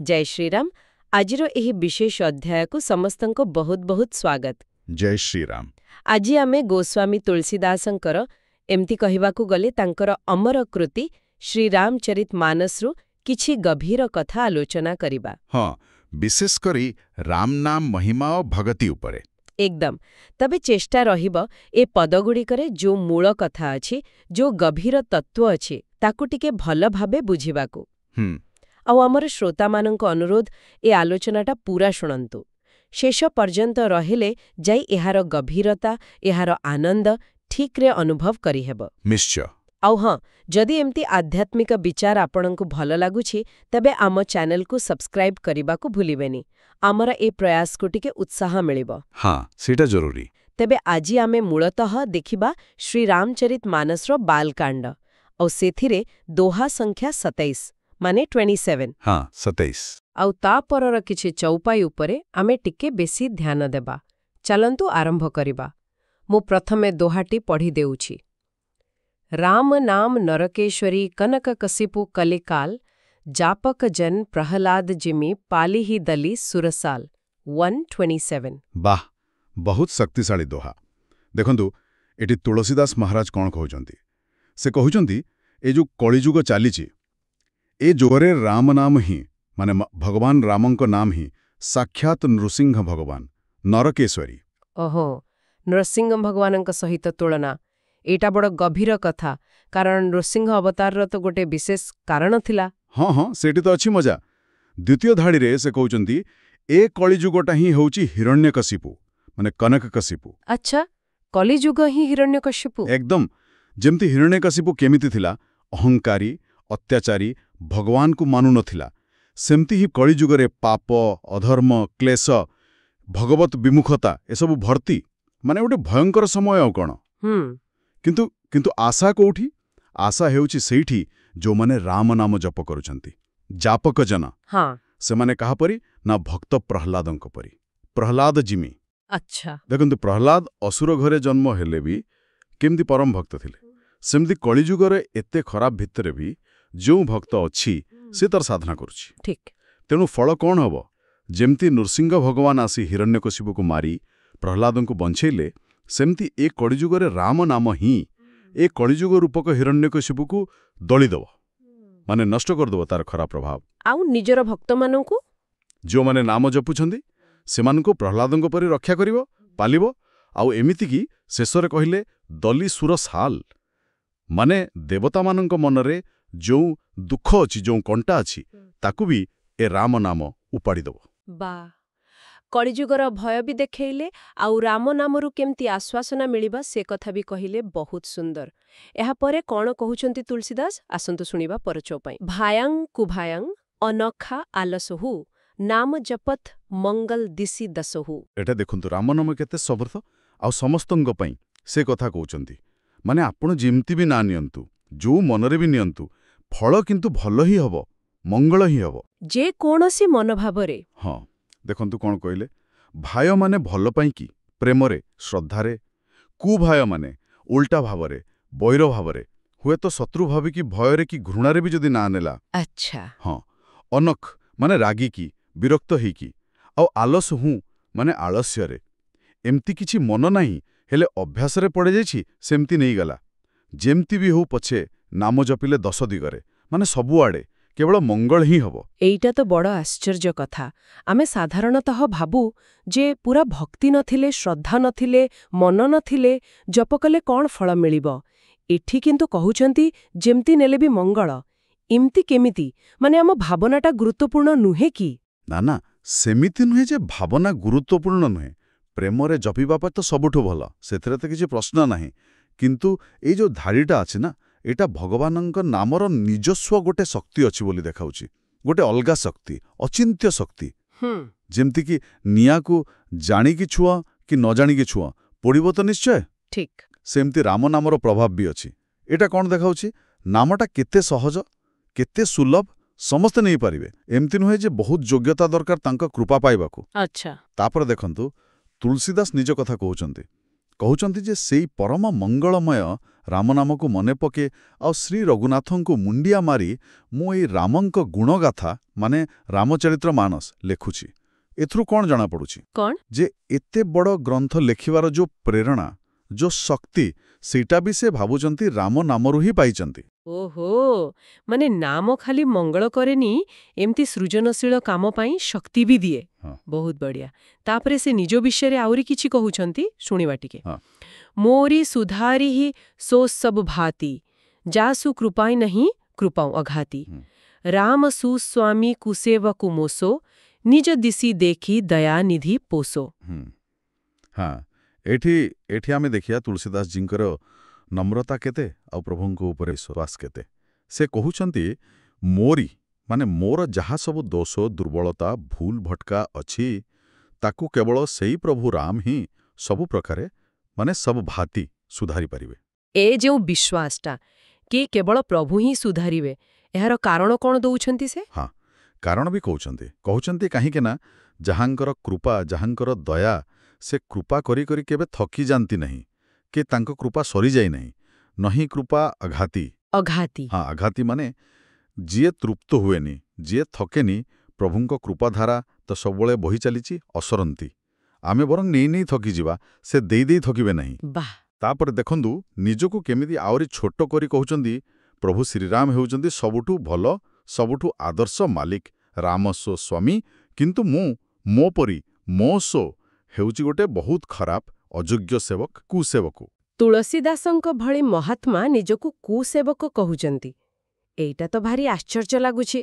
जय श्रीराम आजिर एही विशेष अध्याय को समस्तंको बहुत बहुत स्वागत। जय श्रीराम। आजी आमे गोस्वामी तुलसीदासंकर एमती कहिबाकू गले तांकर अमर कृति श्रीरामचरित मानसरु किछि गभीर कथा आलोचना करिबा। हाँ, विशेष करी राम नाम महिमा और भगति उपरे एकदम तबे चेष्टा रहिब ए पदगुडी करे जो मूल कथा अछि, जो गभीर तत्व अछि ताकू टिके भल भाबे बुझिबाकू। आउ आमर श्रोतामानंक अनुरोध ए आलोचनाटा पूरा शुणंतु शेष पर्यंत रहिले जाई एहार गभीरता एहार आनंद ठीक रे अनुभव करिहेब निश्चय। आउ हाँ, जदि एमती आध्यात्मिक विचार आपणंकु भल लागुछि तबे आम चैनल को सब्सक्राइब करिबाकू भूलिबेनी। आमर ए प्रयास को टिके उत्साह मिलिब। हाँ, सेटा जरूरी। तेबे आजी आमे मूलतः देखिबा श्री रामचरित मानसर बालकांड और सेथिरे दोहा संख्या 27 माने 27। हाँ, 27 आउ ता परर किछि चौपाई उपरे आमे टिके बेसी ध्यान देबा। चलंतु आरंभ करिबा। मु प्रथमे दोहाटी पढ़ी देउछि। राम नाम नरकेश्वरी कनक कसिपु कलिकाल जापक जन प्रहलाद जिमि पाली ही दली सुरसाल 127। वाह, बहुत शक्तिशाली दोहा। देखंतु एटी तुलसीदास महाराज कौन कहउचंती। से कहउचंती ए जो कलिजुग चालीछि ए जोरे राम नाम ही माने भगवान रामंक नाम ही साक्षात नृसिंह भगवान नरकेश्वरी। ओहो, नरसिंह भगवानंक सहित तुलना एटा बड़ गभीर कथा, कारण नृसिंह अवतार तो गोटे विशेष कारण थिला। हाँ हाँ, सेठी तो अच्छी मजा। द्वितीय धाड़ी रे से कहउचंती ए कलिजुगटा ही होउची हिरण्यकशिपु माने कनककशिपु। अच्छा, कलिजुग ही हिरण्यकशिपु। एकदम जेमती हिरण्यकशिपु केमिति थिला, अहंकारी अत्याचारी भगवान को मानु नथिला, सेमती ही कलिजुगरे पाप अधर्म क्लेश भगवत विमुखता एसबु भर्ती माने गोटे भयंकर समय आउ कण। किंतु आशा कोठी? आशा हेउची सेठी जो माने राम नाम जप करुछंती जापक जन। हाँ, से माने कहा परी ना भक्त प्रहलादंक परी प्रहलाद जिमि। अच्छा, देखंतु प्रहलाद असुर घरे जन्म हेले भी केमती परम भक्त थिले, सेमती कलिजुगरे एते खराब भितरे भी जो भक्त अच्छी से तार साधना करुछि। ठीक। तेणु फल कौन हब? जेमती नृसिंह भगवान आसी हिरण्यकशिपु को मारी प्रहलादंकु बंचेले, सेमती ए कलिजुगरे राम नाम ही ए कलिजुग रूपक हिरण्यकशिपु को दलिदब माने नष्ट करदब तार खराब प्रभाव। आउ निजर भक्त मानंकु जो माने नाम जपुछंदी सेमानंकु प्रहलादंक परि रक्षा करिवो पालिबो। आउ एमिति की शेषरे कहिले दली सुरसाल माने देवता मानंक मनरे जो दुख अछि जो कंटा अछि ताकु भी ए राम नाम उपाड़ी दबो। बा कलिजुगर भय भी देखेइले आउ राम नामरु केमती आश्वासना मिलिबा से कथा भी कहिले बहुत सुंदर। एहा परे कोन कहउचंती तुलसीदास आसंतु सुनिबा परचोपाई। भायांग कुभायांग अनखा आलसहु नाम जपत मंगल दिसी दसहु। एटा देखंतु राम नाम केते समर्थ आउ समस्तंग पई से कथा कहउचंती। माने आपण जिमती भी ना नियंतु जो मनरे भी नियंतु फल किंतु भल ही हबो मंगल ही हबो जे कोनोसी मनोभावरे। हाँ, देखंतु कौन कहले भाय माने भल पाई कि प्रेमरे श्रद्धारे, कुभाय माने उल्टा भावरे बैर भावरे हुए तो शत्रु भावी कि भयरे कि घृणारे भी जदि ना नेला। अच्छा। हाँ, अनख माने रागी कि विरक्त ही कि आउ आलस हूँ माने आलस्यरे एमती किछि मन नाही हेले अभ्यासरे पड़े जाइछि सेमती नहीं गला। जेमती भी हो पछे नाम जपिले 10 दिगरे माने सबुआडे केवल मंगल ही हबो। एइटा तो बड़ आश्चर्य कथा। आमे साधारणतः भाबु जे पूरा भक्ति नथिले श्रद्धा नथिले मन नथिले जप कले कौन फल मिलिबो। एठी किंतु कहउचंती जेमती नेले भी मंगल। इमती केमिति माने आम भावनाटा गुरुत्वपूर्ण नुहे कि? ना ना, सेमिति नुहे जे भावना गुरुत्वपूर्ण नुहे। प्रेमरे जपिबा पर तो सबुठु भल, सेथरे तो किछि प्रश्न नाही। किंतु ए जो धाड़ीटा अछि ना एटा भगवानंक नामर निजस्व गोटे शक्ति अछि बोली देखाउछि। गोटे अलगा शक्ति अचिंत्य शक्ति। जेमती कि निया को जानी कि छुआ कि न जानी कि छुआ पड़िबो तो निश्चय। ठीक सेमती राम नामर प्रभाव भी अछि। एटा कौन देखाउछि नामटा केते सहज केते सुलभ समस्ते नहीं पारिबे। एमती नुहे जे बहुत योग्यता दरकार तांका कृपा पाइबाकू। अच्छा। तापर देखंतु तुलसीदास निज कथा कहउचंती जे सेई परम मंगलमय ରାମ ନାମକୁ ମନେ ପକେ ଆଉ ଶ୍ରୀ ରଘୁନାଥଙ୍କୁ ମୁଣ୍ଡିଆ ମାରି ମୁଁ ଏଇ ରାମଙ୍କ ଗୁଣଗାଥା ମାନେ ରାମଚରିତ୍ର ମାନସ ଲେଖୁଛି। ଏଥିରୁ କ'ଣ ଜଣାପଡ଼ୁଛି? କ'ଣ? ଯେ ଏତେ ବଡ଼ ଗ୍ରନ୍ଥ ଲେଖିବାର ଯୋଉ ପ୍ରେରଣା, ଯୋଉ ଶକ୍ତି, ସେଇଟା ବି ସେ ଭାବୁଛନ୍ତି ରାମ ନାମରୁ ହିଁ ପାଇଛନ୍ତି। ଓହୋ, ମାନେ ନାମ ଖାଲି ମଙ୍ଗଳ କରେନି, ଏମିତି ସୃଜନଶୀଳ କାମ ପାଇଁ ଶକ୍ତି ବି ଦିଏ। ହଁ। ବହୁତ ବଢ଼ିଆ। ତାପରେ ସେ ନିଜ ବିଷୟରେ ଆହୁରି କିଛି କହୁଛନ୍ତି, ଶୁଣିବା ଟିକେ। ହଁ। ମୋରି ସୁଧାରି ହି ସୋ ସବୁ ଭାତି, ଯାସୁ କୃପାଇ ନାହିଁ କୃପାଉ ଅଘାତି। ରାମ ସୁସ୍ୱାମୀ କୁସେବକୁ ମୋସୋ, ନିଜ ଦିଶି ଦେଖି ଦୟାନିଧି ପୋଷୋ। ହଁ, ଏଠି ଆମେ ଦେଖିବା ତୁଳସୀଦାସ ଜୀଙ୍କର ନମ୍ରତା କେତେ ଆଉ ପ୍ରଭୁଙ୍କ ଉପରେ ବିଶ୍ୱାସ କେତେ। ସେ କହୁଛନ୍ତି ମୋରି ମାନେ ମୋର ଯାହା ସବୁ ଦୋଷ, ଦୁର୍ବଳତା, ଭୁଲ ଭଟକା ଅଛି, ତାକୁ କେବଳ ସେଇ ପ୍ରଭୁ ରାମ ହିଁ ସବୁ ପ୍ରକାରେ ମାନେ ସବୁ ଭାତି ସୁଧାରି ପାରିବେ। ଏ ଯେଉଁ ବିଶ୍ୱାସଟା କି କେବଳ ପ୍ରଭୁ ହିଁ ସୁଧାରିବେ, ଏହାର କାରଣ କ'ଣ ଦଉଛନ୍ତି ସେ? ହଁ, କାରଣ ବି କହୁଛନ୍ତି କାହିଁକି ନା ଯାହାଙ୍କର କୃପା, ଯାହାଙ୍କର ଦୟା, ସେ କୃପା କରି କରି କେବେ ଥକି ଯାଆନ୍ତି ନାହିଁ, କି ତାଙ୍କ କୃପା ସରିଯାଇ ନାହିଁ। ନହିଁ କୃପା ଅଘାତି। ଅଘାତି। ହଁ, ଆଘାତି ମାନେ ଯିଏ ତୃପ୍ତ ହୁଏନି, ଯିଏ ଥକେନି, ପ୍ରଭୁଙ୍କ କୃପାଧାରା ତ ସବୁବେଳେ ବହି ଚାଲିଛି ଅସରନ୍ତି। ଆମେ ବରଂ ନେଇ ଥକିଯିବା, ସେ ଦେଇ ଥକିବେ ନାହିଁ। ବାଃ। ତାପରେ ଦେଖନ୍ତୁ ନିଜକୁ କେମିତି ଆହୁରି ଛୋଟ କରି କହୁଛନ୍ତି ପ୍ରଭୁ ଶ୍ରୀରାମ ହେଉଛନ୍ତି ସବୁଠୁ ଭଲ, ସବୁଠୁ ଆଦର୍ଶ ମାଲିକ, ରାମ ସୋ ସ୍ୱାମୀ, କିନ୍ତୁ ମୁଁ ମୋ ପରି ମୋ ସୋ ହେଉଛି ଗୋଟେ ବହୁତ ଖରାପ ଅଯୋଗ୍ୟ ସେବକ, କୁସେବକ। ତୁଳସୀଦାସଙ୍କ ଭଳି ମହାତ୍ମା ନିଜକୁ କୁସେବକ କହୁଛନ୍ତି। ଏଇଟା ତ ଭାରି ଆଶ୍ଚର୍ଯ୍ୟ ଲାଗୁଛି।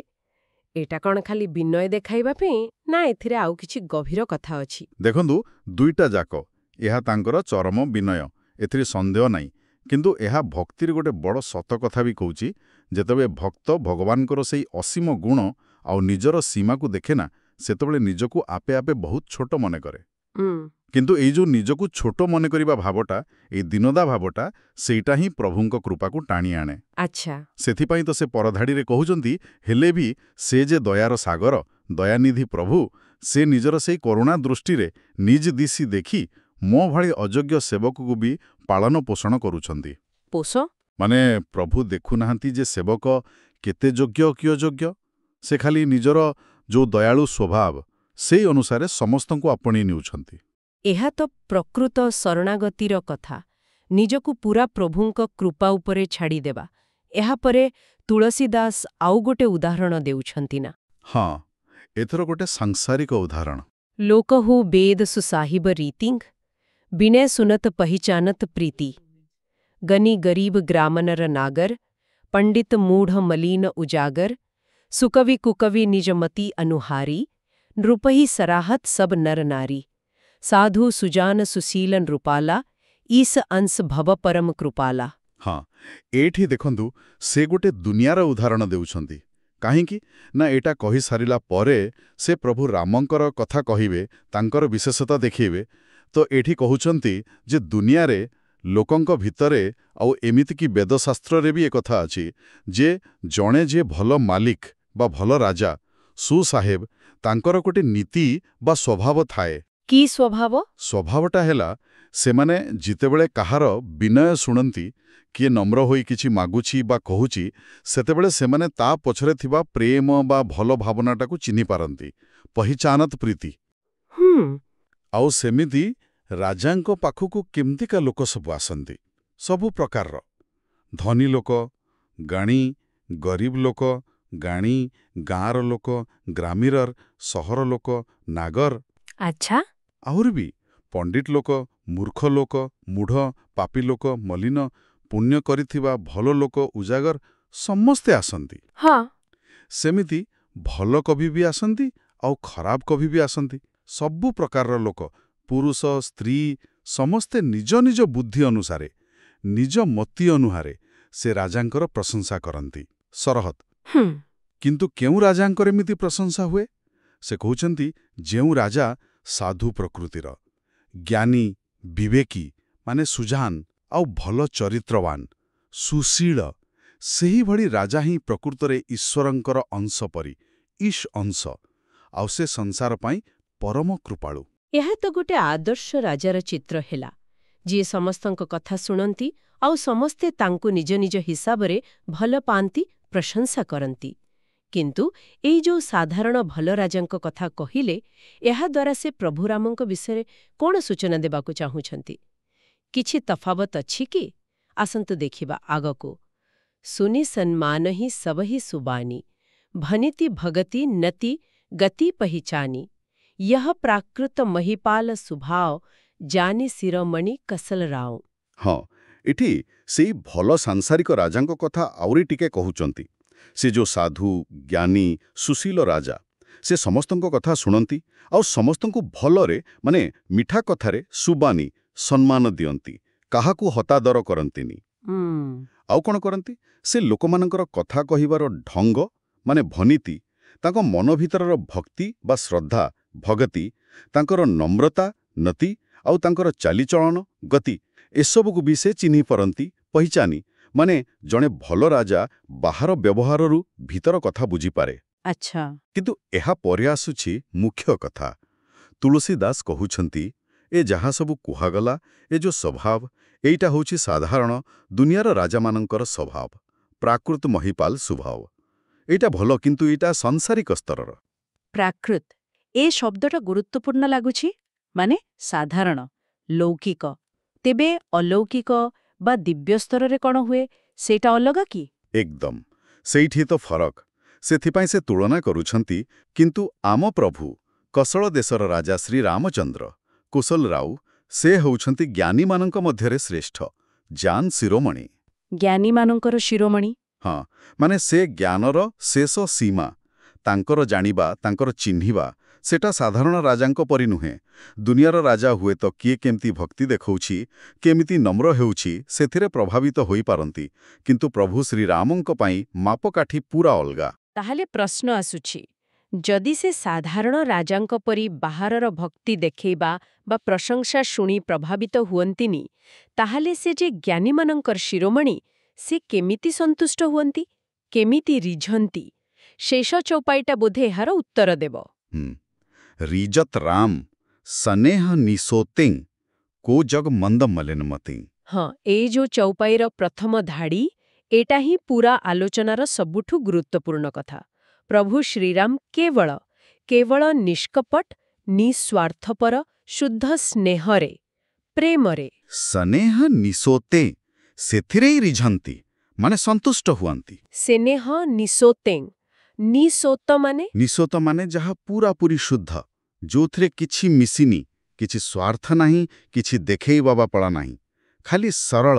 ଏଇଟା କ'ଣ ଖାଲି ବିନୟ ଦେଖାଇବା ପାଇଁ, ନା ଏଥିରେ ଆଉ କିଛି ଗଭୀର କଥା ଅଛି? ଦେଖନ୍ତୁ ଦୁଇଟା ଯାକ, ଏହା ତାଙ୍କର ଚରମ ବିନୟ, ଏଥିରେ ସନ୍ଦେହ ନାହିଁ। କିନ୍ତୁ ଏହା ଭକ୍ତିର ଗୋଟେ ବଡ଼ ସତ କଥା ବି କହୁଛି। ଯେତେବେଳେ ଭକ୍ତ ଭଗବାନଙ୍କର ସେଇ ଅସୀମ ଗୁଣ ଆଉ ନିଜର ସୀମାକୁ ଦେଖେ ନା, ସେତେବେଳେ ନିଜକୁ ଆପେ ଆପେ ବହୁତ ଛୋଟ ମନେ କରେ। କିନ୍ତୁ ଏଇ ଯୋଉ ନିଜକୁ ଛୋଟ ମନେ କରିବା ଭାବଟା, ଏଇ ଦୀନତା ଭାବଟା, ସେଇଟା ହିଁ ପ୍ରଭୁଙ୍କ କୃପାକୁ ଟାଣି ଆଣେ। ଆଚ୍ଛା। ସେଥିପାଇଁ ତ ସେ ପରଧାଡ଼ିରେ କହୁଛନ୍ତି ହେଲେ ବି ସେ ଯେ ଦୟାର ସାଗର, ଦୟାନିଧି ପ୍ରଭୁ, ସେ ନିଜର ସେଇ କରୁଣା ଦୃଷ୍ଟିରେ ନିଜ ଦିଶି ଦେଖି ମୋ ଭଳି ଅଯୋଗ୍ୟ ସେବକକୁ ବି ପାଳନ ପୋଷଣ କରୁଛନ୍ତି। ପୋଷ? ମାନେ ପ୍ରଭୁ ଦେଖୁନାହାନ୍ତି ଯେ ସେବକ କେତେ ଯୋଗ୍ୟ କି ଅଯୋଗ୍ୟ, ସେ ଖାଲି ନିଜର ଯୋଉ ଦୟାଳୁ ସ୍ୱଭାବ, ସେଇ ଅନୁସାରେ ସମସ୍ତଙ୍କୁ ଆପଣେଇ ନେଉଛନ୍ତି। ଏହା ତ ପ୍ରକୃତ ଶରଣାଗତିର କଥା, ନିଜକୁ ପୁରା ପ୍ରଭୁଙ୍କ କୃପା ଉପରେ ଛାଡ଼ିଦେବା। ଏହାପରେ ତୁଳସୀଦାସ ଆଉ ଗୋଟେ ଉଦାହରଣ ଦେଉଛନ୍ତି ନା? ହଁ, ଏଥର ଗୋଟେ ସାଂସାରିକ ଉଦାହରଣ। ଲୋକହୁ ବେଦ ସୁସାହିବ ରୀତିଂ, ବିନୟ ସୁନତ ପହିଚାନତ ପ୍ରୀତି, ଗନି ଗરીବ ଗ୍ରାମନର ନାଗର, पंडित मूढ़ मलीन उजागर, सुकवि कुकवि निजमति अनुहारी, नृपहि सराहत सब नर नारी, साधु सुजान सुशीलन रूपाला, ईस अंश भव परम कृपाला। ହଁ, ଏଇଠି ଦେଖନ୍ତୁ ସେ ଗୋଟେ ଦୁନିଆର ଉଦାହରଣ ଦେଉଛନ୍ତି। କାହିଁକି ନା ଏଇଟା କହିସାରିଲା ପରେ ସେ ପ୍ରଭୁ ରାମଙ୍କର କଥା କହିବେ, ତାଙ୍କର ବିଶେଷତା ଦେଖେଇବେ। ତ ଏଠି କହୁଛନ୍ତି ଯେ ଦୁନିଆରେ ଲୋକଙ୍କ ଭିତରେ ଆଉ ଏମିତିକି ବେଦଶାସ୍ତ୍ରରେ ବି ଏକଥା ଅଛି ଯେ ଜଣେ ଯିଏ ଭଲ ମାଲିକ ବା ଭଲ ରାଜା, ସୁସାହେବ, ତାଙ୍କର ଗୋଟେ ନୀତି ବା ସ୍ୱଭାବ ଥାଏ। କି ସ୍ୱଭାବ? ସ୍ୱଭାବଟା ହେଲା ସେମାନେ ଯେତେବେଳେ କାହାର ବିନୟ ଶୁଣନ୍ତି, କିଏ ନମ୍ର ହୋଇ କିଛି ମାଗୁଛି ବା କହୁଛି, ସେତେବେଳେ ସେମାନେ ତା ପଛରେ ଥିବା ପ୍ରେମ ବା ଭଲ ଭାବନାଟାକୁ ଚିହ୍ନି ପାରନ୍ତି, ପହିଚାନତ ପ୍ରୀତି। ଆଉ ସେମିତି ରାଜାଙ୍କ ପାଖକୁ କେମିତିକା ଲୋକ ସବୁ ଆସନ୍ତି, ସବୁ ପ୍ରକାରର, ଧନୀ ଲୋକ, ଗାଣୀ, ଗରିବ ଲୋକ, ଗାଣୀ, ଗାଁର ଲୋକ, ଗ୍ରାମୀରର, ସହର ଲୋକ, ନାଗର। ଆଚ୍ଛା। ଆହୁରି ବି ପଣ୍ଡିତ ଲୋକ, ମୂର୍ଖ ଲୋକ, ମୂଢ଼, ପାପୀ ଲୋକ, ମଲିନ, ପୁଣ୍ୟ କରିଥିବା ଭଲ ଲୋକ, ଉଜାଗର, ସମସ୍ତେ ଆସନ୍ତି। ହଁ। ସେମିତି ଭଲ କବି ବି ଆସନ୍ତି ଆଉ ଖରାପ କବି ବି ଆସନ୍ତି। ସବୁ ପ୍ରକାରର ଲୋକ, ପୁରୁଷ, ସ୍ତ୍ରୀ, ସମସ୍ତେ ନିଜ ନିଜ ବୁଦ୍ଧି ଅନୁସାରେ, ନିଜ ମତି ଅନୁସାରେ ସେ ରାଜାଙ୍କର ପ୍ରଶଂସା କରନ୍ତି। ସରହତ। କିନ୍ତୁ କେଉଁ ରାଜାଙ୍କର ଏମିତି ପ୍ରଶଂସା ହୁଏ? ସେ କହୁଛନ୍ତି ଯେଉଁ ରାଜା ସାଧୁ ପ୍ରକୃତିର, ଜ୍ଞାନୀ, ବିବେକୀ ମାନେ ସୁଜାନ ଆଉ ଭଲ ଚରିତ୍ରବାନ, ସୁଶୀଳ, ସେହିଭଳି ରାଜା ହିଁ ପ୍ରକୃତରେ ଈଶ୍ୱରଙ୍କର ଅଂଶ ପରି, ଈଶ ଅଂଶ, ଆଉ ସେ ସଂସାର ପାଇଁ ପରମ କୃପାଳୁ। ଏହା ତ ଗୋଟେ ଆଦର୍ଶ ରାଜାର ଚିତ୍ର ହେଲା, ଯିଏ ସମସ୍ତଙ୍କ କଥା ଶୁଣନ୍ତି ଆଉ ସମସ୍ତେ ତାଙ୍କୁ ନିଜ ନିଜ ହିସାବରେ ଭଲ ପାଆନ୍ତି, ପ୍ରଶଂସା କରନ୍ତି। କିନ୍ତୁ ଏଇ ଯୋଉ ସାଧାରଣ ଭଲ ରାଜାଙ୍କ କଥା କହିଲେ, ଏହାଦ୍ୱାରା ସେ ପ୍ରଭୁ ରାମଙ୍କ ବିଷୟରେ କ'ଣ ସୂଚନା ଦେବାକୁ ଚାହୁଁଛନ୍ତି? କିଛି ତଫାବତ ଅଛି କି? ଆସନ୍ତୁ ଦେଖିବା ଆଗକୁ। ସୁନି ସନ୍ମାନ ହି ସବହି ସୁବାନି, ଭନିତି ଭଗତି ନତି ଗତି ପହିଚାନି, यह ପ୍ରାକୃତ ମହିପାଲ ସୁଭାଅ, ଜାନି ଶିରୋମଣି କସଲ ରାଓ। ହଁ, ଏଠି ସେଇ ଭଲ ସାଂସାରିକ ରାଜାଙ୍କ କଥା ଆହୁରି ଟିକେ କହୁଛନ୍ତି। ସେ ଯୋଉ ସାଧୁ, ଜ୍ଞାନୀ, ସୁଶୀଳ ରାଜା, ସେ ସମସ୍ତଙ୍କ କଥା ଶୁଣନ୍ତି ଆଉ ସମସ୍ତଙ୍କୁ ଭଲରେ ମାନେ ମିଠା କଥାରେ ସୁବାନି ସମ୍ମାନ ଦିଅନ୍ତି, କାହାକୁ ହତାଦର କରନ୍ତିନି। ଆଉ କ'ଣ କରନ୍ତି? ସେ ଲୋକମାନଙ୍କର କଥା କହିବାର ଢଙ୍ଗ ମାନେ ଭନିତି, ତାଙ୍କ ମନ ଭିତରର ଭକ୍ତି ବା ଶ୍ରଦ୍ଧା ଭଗତି, ତାଙ୍କର ନମ୍ରତା ନତି ଆଉ ତାଙ୍କର ଚାଲିଚଳନ ଗତି, ଏସବୁକୁ ବି ସେ ଚିହ୍ନି ପାରନ୍ତି, ପହିଚାନି। ମାନେ ଜଣେ ଭଲ ରାଜା ବାହାର ବ୍ୟବହାରରୁ ଭିତର କଥା ବୁଝିପାରେ। ଆଚ୍ଛା। କିନ୍ତୁ ଏହା ପରେ ଆସୁଛି ମୁଖ୍ୟ କଥା। ତୁଳସୀଦାସ କହୁଛନ୍ତି, ଏ ଯାହା ସବୁ କୁହାଗଲା, ଏ ଯୋଉ ସ୍ୱଭାବ, ଏଇଟା ହେଉଛି ସାଧାରଣ ଦୁନିଆର ରାଜାମାନଙ୍କର ସ୍ୱଭାବ, ପ୍ରାକୃତ ମହିପାଲ ସ୍ୱଭାବ। ଏଇଟା ଭଲ, କିନ୍ତୁ ଏଇଟା ସାଂସାରିକ ସ୍ତରର। ପ୍ରାକୃତ, ଏ ଶବ୍ଦଟା ଗୁରୁତ୍ୱପୂର୍ଣ୍ଣ ଲାଗୁଛି। ମାନେ ସାଧାରଣ, ଲୌକିକ। ତେବେ ଅଲୌକିକ ବା ଦିବ୍ୟ ସ୍ତରରେ କ'ଣ ହୁଏ, ସେଇଟା ଅଲଗା କି? ଏକଦମ ସେଇଠି ତ ଫରକ। ସେଥିପାଇଁ ସେ ତୁଳନା କରୁଛନ୍ତି, କିନ୍ତୁ ଆମ ପ୍ରଭୁ କଶଳ ଦେଶର ରାଜା ଶ୍ରୀ ରାମଚନ୍ଦ୍ର କୁଶଲ ରାଉ, ସେ ହେଉଛନ୍ତି ଜ୍ଞାନୀମାନଙ୍କ ମଧ୍ୟରେ ଶ୍ରେଷ୍ଠ, ଜାନ୍ ଶିରୋମଣି। ଜ୍ଞାନୀମାନଙ୍କର ଶିରୋମଣି? ହଁ, ମାନେ ସେ ଜ୍ଞାନର ଶେଷ ସୀମା। ତାଙ୍କର ଜାଣିବା, ତାଙ୍କର ଚିହ୍ନିବା, ସେଟା ସାଧାରଣ ରାଜାଙ୍କ ପରି ନୁହେଁ। ଦୁନିଆର ରାଜା ହୁଏତ କିଏ କେମିତି ଭକ୍ତି ଦେଖାଉଛି, କେମିତି ନମ୍ର ହେଉଛି, ସେଥିରେ ପ୍ରଭାବିତ ହୋଇପାରନ୍ତି, କିନ୍ତୁ ପ୍ରଭୁ ଶ୍ରୀରାମଙ୍କ ପାଇଁ ମାପକାଠି ପୂରା ଅଲଗା। ତାହେଲେ ପ୍ରଶ୍ନ ଆସୁଛି, ଯଦି ସେ ସାଧାରଣ ରାଜାଙ୍କ ପରି ବାହାରର ଭକ୍ତି ଦେଖେଇବା ବା ପ୍ରଶଂସା ଶୁଣି ପ୍ରଭାବିତ ହୁଅନ୍ତିନି, ତାହେଲେ ସେ ଯେ ଜ୍ଞାନୀମାନଙ୍କର ଶିରୋମଣି, ସେ କେମିତି ସନ୍ତୁଷ୍ଟ ହୁଅନ୍ତି, କେମିତି ରିଝନ୍ତି? ଶେଷ ଚୌପାଇଟା ବୋଧେ ଏହାର ଉତ୍ତର ଦେବ। ରିଜତ ରାମ ସନେହ ନିଶୋତେଂ କୋ ଜଗ ମନ୍ଦ ମଲିନମତି। ହଁ, ଏଇ ଯୋଉ ଚୌପାଇର ପ୍ରଥମ ଧାଡ଼ି, ଏଇଟା ହିଁ ପୂରା ଆଲୋଚନାର ସବୁଠୁ ଗୁରୁତ୍ୱପୂର୍ଣ୍ଣ କଥା। ପ୍ରଭୁ ଶ୍ରୀରାମ କେବଳ ନିଷ୍କପଟ, ନିସ୍ୱାର୍ଥପର, ଶୁଦ୍ଧ ସ୍ନେହରେ, ପ୍ରେମରେ ସନେହ ନିଶୋତେ, ସେଥିରେ ହିଁ ରିଝନ୍ତି, ମାନେ ସନ୍ତୁଷ୍ଟ ହୁଅନ୍ତି। ସ୍ନେହ ନିଶୋତେଂ, ନିଶୋତ ମାନେ ଯାହା ପୂରାପୂରି ଶୁଦ୍ଧ, ଯୋଉଥିରେ କିଛି ମିଶିନି, କିଛି ସ୍ୱାର୍ଥ ନାହିଁ, କିଛି ଦେଖେଇବା ବା ପଳା ନାହିଁ, ଖାଲି ସରଳ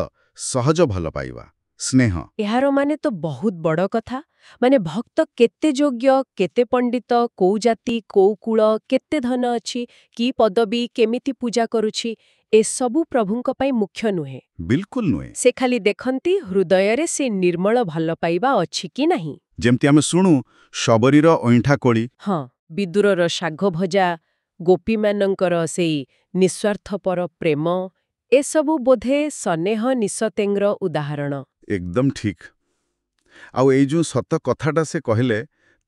ସହଜ ଭଲ ପାଇବା, ସ୍ନେହ। ଏହାର ମାନେ ତ ବହୁତ ବଡ଼ କଥା। ମାନେ ଭକ୍ତ କେତେ ଯୋଗ୍ୟ, କେତେ ପଣ୍ଡିତ, କୋଉ ଜାତି, କୋଉ କୂଳ, କେତେ ଧନ ଅଛି, କି ପଦବୀ, କେମିତି ପୂଜା କରୁଛି, ଏସବୁ ପ୍ରଭୁଙ୍କ ପାଇଁ ମୁଖ୍ୟ ନୁହେଁ। ବିଲକୁଲ ନୁହେଁ। ସେ ଖାଲି ଦେଖନ୍ତି ହୃଦୟରେ ସେ ନିର୍ମଳ ଭଲ ପାଇବା ଅଛି କି ନାହିଁ। ଯେମିତି ଆମେ ଶୁଣୁ ଶବରୀର ଅଇଁଠା କୋଳି। ହଁ, ବିଦୁରର ଶାଗ ଭଜା, ଗୋପୀମାନଙ୍କର ସେଇ ନିଃସ୍ୱାର୍ଥପର ପ୍ରେମ, ଏସବୁ ବୋଧେ ସନେହ ନିଶତେଂର ଉଦାହରଣ। ଏକଦମ ଠିକ୍। ଆଉ ଏଇ ଯୋଉ ସତ କଥାଟା ସେ କହିଲେ,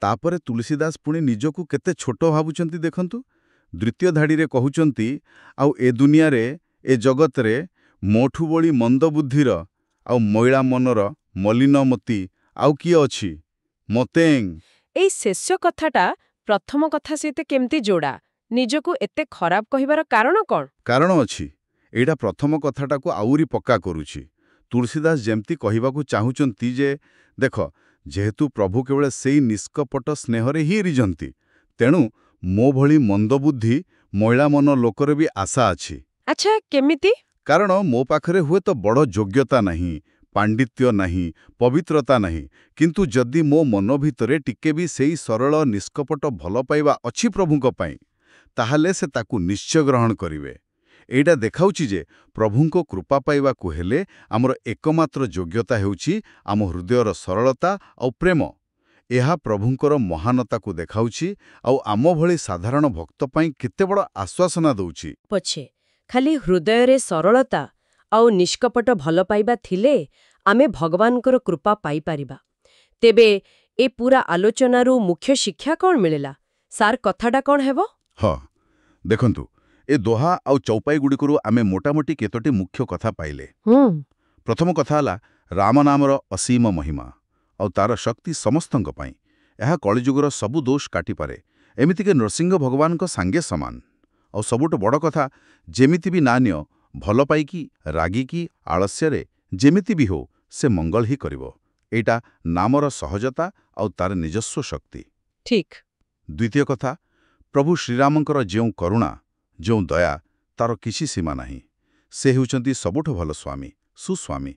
ତାପରେ ତୁଳସୀଦାସ ପୁଣି ନିଜକୁ କେତେ ଛୋଟ ଭାବୁଛନ୍ତି ଦେଖନ୍ତୁ। ଦ୍ୱିତୀୟ ଧାଡ଼ିରେ କହୁଛନ୍ତି, ଆଉ ଏ ଦୁନିଆରେ, ଏ ଜଗତରେ ମୋଠୁ ବଳି ମନ୍ଦବୁଦ୍ଧିର ଆଉ ମଇଳା ମନର ମଲିନମତି ଆଉ କିଏ ଅଛି? ମତେଂ। ଏଇ ଶେଷ କଥାଟା ପ୍ରଥମ କଥା ସହିତ କେମିତି ଯୋଡ଼ା? ନିଜକୁ ଏତେ ଖରାପ କହିବାର କାରଣ କ'ଣ? କାରଣ ଅଛି। ଏଇଟା ପ୍ରଥମ କଥାଟାକୁ ଆହୁରି ପକ୍କା କରୁଛି। ତୁଳସୀଦାସ ଯେମିତି କହିବାକୁ ଚାହୁଁଛନ୍ତି ଯେ, ଦେଖ, ଯେହେତୁ ପ୍ରଭୁ କେବଳ ସେଇ ନିଷ୍କପଟ ସ୍ନେହରେ ହିଁ ରିଝନ୍ତି, ତେଣୁ ମୋ ଭଳି ମନ୍ଦବୁଦ୍ଧି, ମଇଳା ମନ ଲୋକର ବି ଆଶା ଅଛି। ଆଚ୍ଛା, କେମିତି? କାରଣ ମୋ ପାଖରେ ହୁଏତ ବଡ଼ ଯୋଗ୍ୟତା ନାହିଁ, ପାଣ୍ଡିତ୍ୟ ନାହିଁ, ପବିତ୍ରତା ନାହିଁ, କିନ୍ତୁ ଯଦି ମୋ ମନ ଭିତରେ ଟିକେ ବି ସେଇ ସରଳ ନିଷ୍କପଟ ଭଲ ପାଇବା ଅଛି ପ୍ରଭୁଙ୍କ ପାଇଁ, ତାହେଲେ ସେ ତାକୁ ନିଶ୍ଚୟ ଗ୍ରହଣ କରିବେ। ଏଇଟା ଦେଖାଉଛି ଯେ ପ୍ରଭୁଙ୍କ କୃପା ପାଇବାକୁ ହେଲେ ଆମର ଏକମାତ୍ର ଯୋଗ୍ୟତା ହେଉଛି ଆମ ହୃଦୟର ସରଳତା ଆଉ ପ୍ରେମ। ଏହା ପ୍ରଭୁଙ୍କର ମହାନତାକୁ ଦେଖାଉଛି ଆଉ ଆମ ଭଳି ସାଧାରଣ ଭକ୍ତ ପାଇଁ କେତେ ବଡ଼ ଆଶ୍ୱାସନା ଦେଉଛି। ପଛେ ଖାଲି ହୃଦୟରେ ସରଳତା ଆଉ ନିଷ୍କପଟ ଭଲ ପାଇବା ଥିଲେ ଆମେ ଭଗବାନଙ୍କର କୃପା ପାଇପାରିବା। ତେବେ ଏ ପୂରା ଆଲୋଚନାରୁ ମୁଖ୍ୟ ଶିକ୍ଷା କ'ଣ ମିଳିଲା? ସାର୍, କଥାଟା କ'ଣ ହେବ? ହଁ, ଦେଖନ୍ତୁ, ଏ ଦୋହା ଆଉ ଚୌପାଇଗୁଡ଼ିକରୁ ଆମେ ମୋଟାମୋଟି କେତୋଟି ମୁଖ୍ୟ କଥା ପାଇଲେ। ପ୍ରଥମ କଥା ହେଲା ରାମ ନାମର ଅସୀମ ମହିମା ଆଉ ତାର ଶକ୍ତି ସମସ୍ତଙ୍କ ପାଇଁ। ଏହା କଳିଯୁଗର ସବୁ ଦୋଷ କାଟିପାରେ, ଏମିତିକି ନୃସିଂହ ଭଗବାନଙ୍କ ସାଙ୍ଗେ ସମାନ। ଆଉ ସବୁଠୁ ବଡ଼ କଥା, ଯେମିତି ବି ନା ନିଅ, ଭଲ ପାଇକି, ରାଗିକି, ଆଳସ୍ୟରେ, ଯେମିତି ବି ହଉ, ସେ ମଙ୍ଗଳ ହିଁ କରିବ। ଏଇଟା ନାମର ସହଜତା ଆଉ ତାର ନିଜସ୍ୱ ଶକ୍ତି। ଠିକ୍। ଦ୍ୱିତୀୟ କଥା, ପ୍ରଭୁ ଶ୍ରୀରାମଙ୍କର ଯେଉଁ କରୁଣା, ଯେଉଁ ଦୟା, ତାର କିଛି ସୀମା ନାହିଁ। ସେ ହେଉଛନ୍ତି ସବୁଠୁ ଭଲ ସ୍ୱାମୀ, ସୁସ୍ୱାମୀ।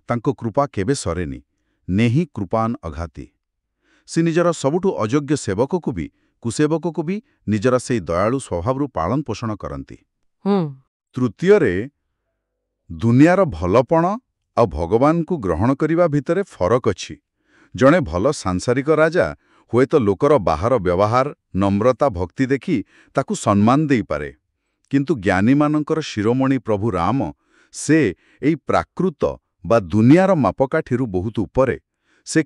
ତାଙ୍କ କୃପା କେବେ ସରେନି, ନେହି କୃପାନ୍ ଅଘାତି। ସେ ନିଜର ସବୁଠୁ ଅଯୋଗ୍ୟ ସେବକକୁ ବି, କୁସେବକକୁ ବି ନିଜର ସେଇ ଦୟାଳୁ ସ୍ୱଭାବରୁ ପାଳନ ପୋଷଣ କରନ୍ତି। ତୃତୀୟରେ, ଦୁନିଆର ଭଲପଣ ଆଉ ଭଗବାନଙ୍କୁ ଗ୍ରହଣ କରିବା ଭିତରେ ଫରକ ଅଛି। ଜଣେ ଭଲ ସାଂସାରିକ ରାଜା ହୁଏତ ଲୋକର ବାହାର ବ୍ୟବହାର, ନମ୍ରତା, ଭକ୍ତି ଦେଖି ତାକୁ ସମ୍ମାନ ଦେଇପାରେ, କିନ୍ତୁ ଜ୍ଞାନୀମାନଙ୍କର ଶିରୋମଣି ପ୍ରଭୁ ରାମ, ସେ ଏଇ ପ୍ରାକୃତ ବା ଦୁନିଆର ମାପକାଠିରୁ ବହୁତ ଉପରେ। ସେ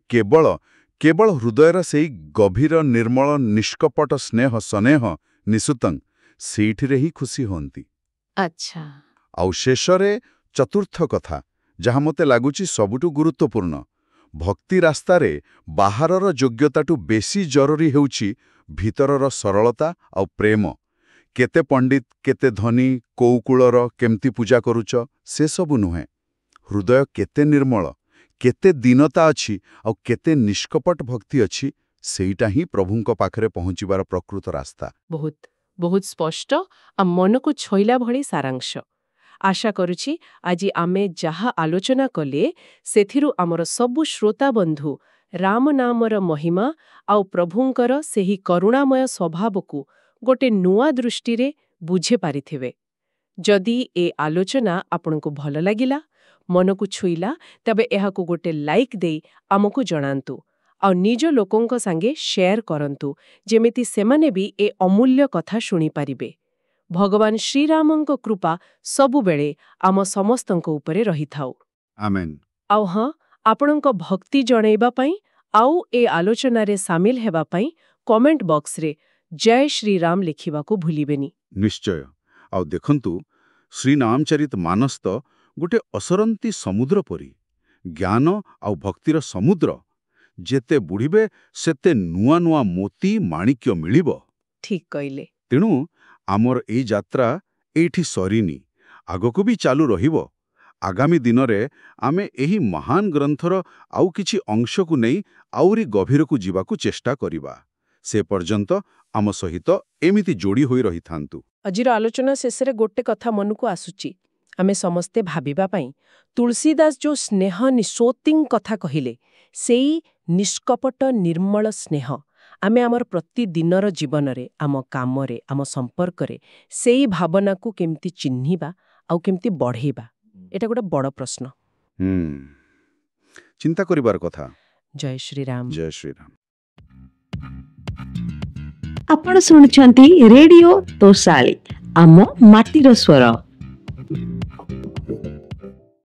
କେବଳ ହୃଦୟର ସେଇ ଗଭୀର, ନିର୍ମଳ, ନିଷ୍କପଟ ସ୍ନେହ, ସନେହ, ନିସୁତଂ, ସେଇଠିରେ ହିଁ ଖୁସି ହୁଅନ୍ତି। ଆଚ୍ଛା। ଆଉ ଶେଷରେ ଚତୁର୍ଥ କଥା, ଯାହା ମୋତେ ଲାଗୁଛି ସବୁଠୁ ଗୁରୁତ୍ୱପୂର୍ଣ୍ଣ, ଭକ୍ତି ରାସ୍ତାରେ ବାହାରର ଯୋଗ୍ୟତାଠୁ ବେଶୀ ଜରୁରୀ ହେଉଛି ଭିତରର ସରଳତା ଆଉ ପ୍ରେମ। କେତେ ପଣ୍ଡିତ, କେତେ ଧନୀ, କୋଉ କୂଳର, କେମିତି ପୂଜା କରୁଛ, ସେସବୁ ନୁହେଁ। ହୃଦୟ କେତେ ନିର୍ମଳ, କେତେ ଦୀନତା ଅଛି ଆଉ କେତେ ନିଷ୍କପଟ ଭକ୍ତି ଅଛି, ସେଇଟା ହିଁ ପ୍ରଭୁଙ୍କ ପାଖରେ ପହଞ୍ଚିବାର ପ୍ରକୃତ ରାସ୍ତା। ବହୁତ ବହୁତ ସ୍ପଷ୍ଟ ଆଉ ମନକୁ ଛଇଲା ଭଳି ସାରାଂଶ। ଆଶା କରୁଛି ଆଜି ଆମେ ଯାହା ଆଲୋଚନା କଲେ, ସେଥିରୁ ଆମର ସବୁ ଶ୍ରୋତାବନ୍ଧୁ ରାମ ନାମର ମହିମା ଆଉ ପ୍ରଭୁଙ୍କର ସେହି କରୁଣାମୟ ସ୍ୱଭାବକୁ ଗୋଟେ ନୂଆ ଦୃଷ୍ଟିରେ ବୁଝିପାରିଥିବେ। ଯଦି ଏ ଆଲୋଚନା ଆପଣଙ୍କୁ ଭଲ ଲାଗିଲା, ମନକୁ ଛୁଇଁଲା, ତେବେ ଏହାକୁ ଗୋଟେ ଲାଇକ୍ ଦେଇ ଆମକୁ ଜଣାନ୍ତୁ ଆଉ ନିଜ ଲୋକଙ୍କ ସାଙ୍ଗେ ସେୟାର କରନ୍ତୁ, ଯେମିତି ସେମାନେ ବି ଏ ଅମୂଲ୍ୟ କଥା ଶୁଣିପାରିବେ। ଭଗବାନ ଶ୍ରୀରାମଙ୍କ କୃପା ସବୁବେଳେ ଆମ ସମସ୍ତଙ୍କ ଉପରେ ରହିଥାଉ। ଆମେନ୍। ଆଉ ହଁ, ଆପଣଙ୍କ ଭକ୍ତି ଜଣାଇବା ପାଇଁ ଆଉ ଏ ଆଲୋଚନାରେ ସାମିଲ ହେବା ପାଇଁ କମେଣ୍ଟ ବକ୍ସରେ ଜୟ ଶ୍ରୀରାମ ଲେଖିବାକୁ ଭୁଲିବେନି। ନିଶ୍ଚୟ। ଆଉ ଦେଖନ୍ତୁ, ଶ୍ରୀନାମଚରିତ ମାନସ ତ ଗୋଟେ ଅସରନ୍ତି ସମୁଦ୍ର ପରି। ଜ୍ଞାନ ଆଉ ଭକ୍ତିର ସମୁଦ୍ର। ଯେତେ ବୁଡ଼ିବେ ସେତେ ନୂଆ ନୂଆ ମୋତି, ମାଣିକ୍ୟ ମିଳିବ। ଠିକ୍ କହିଲେ। ତେଣୁ ଆମର ଏଇ ଯାତ୍ରା ଏଇଠି ସରିନି, ଆଗକୁ ବି ଚାଲୁ ରହିବ। ଆଗାମୀ ଦିନରେ ଆମେ ଏହି ମହାନ ଗ୍ରନ୍ଥର ଆଉ କିଛି ଅଂଶକୁ ନେଇ ଆହୁରି ଗଭୀରକୁ ଯିବାକୁ ଚେଷ୍ଟା କରିବା। ସେ ପର୍ଯ୍ୟନ୍ତ ଆମ ସହିତ ଏମିତି ଯୋଡ଼ି ହୋଇ ରହିଥାନ୍ତୁ। ଆଜିର ଆଲୋଚନା ଶେଷରେ ଗୋଟେ କଥା ମନକୁ ଆସୁଛି, ଆମେ ସମସ୍ତେ ଭାବିବା ପାଇଁ। ତୁଳସୀଦାସ ଯୋଉ ସ୍ନେହ ନିଃସ୍ୱତିଂ କଥା କହିଲେ, ସେଇ ନିଷ୍କପଟ ନିର୍ମଳ ସ୍ନେହ ଆମେ ଆମର ପ୍ରତିଦିନର ଜୀବନରେ, ଆମ କାମରେ, ଆମ ସମ୍ପର୍କରେ ସେଇ ଭାବନାକୁ କେମିତି ଚିହ୍ନିବା ଆଉ କେମିତି ବଢ଼େଇବା, ଏଇଟା ଗୋଟେ ବଡ଼ ପ୍ରଶ୍ନ। ଚିନ୍ତା କରିବାର କଥା। ଜୟ ଶ୍ରୀରାମ। ଜୟ ଶ୍ରୀରାମ। ଆପଣ ଶୁଣୁଛନ୍ତି ରେଡିଓ ତୋଷାଳୀ, ଆମ ମାଟିର ସ୍ୱର।